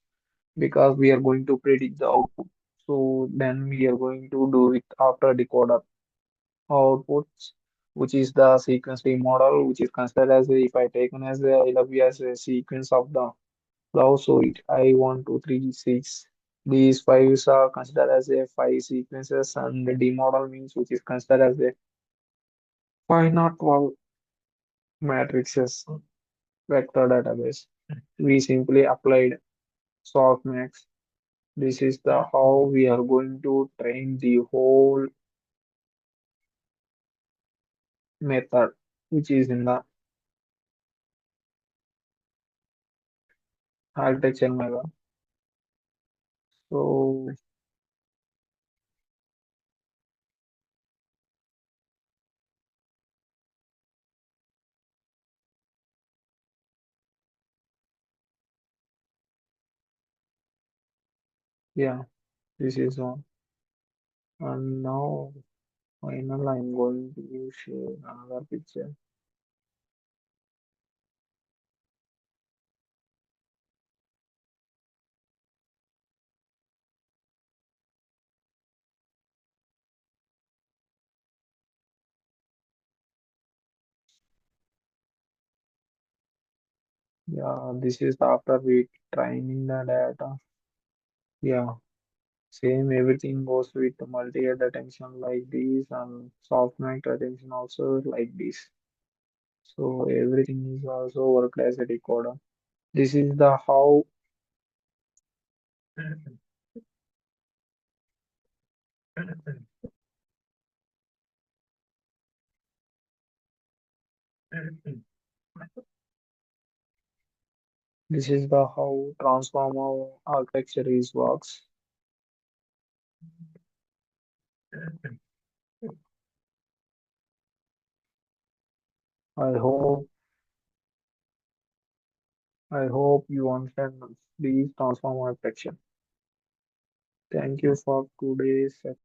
because we are going to predict the output. So then we are going to do it after decoder outputs, which is the sequence tree model, which is considered as a, if I taken as a LW as a sequence of the flow. So it I 1, 2, 3, 6. These fives are considered as a five sequences, and the D model means which is considered as a five not 12 matrices vector database. We simply applied softmax. This is the how we are going to train the whole method, which is in the architecture method. So yeah, this is one. And now final I'm going to share another picture. Yeah, this is after we training the data. Yeah, same everything goes with multi-head attention like this and softmax attention also like this. So everything is also worked as a decoder. This is the how this is the how transformer architecture is works. I hope I hope you understand these transformer architecture. Thank you for today's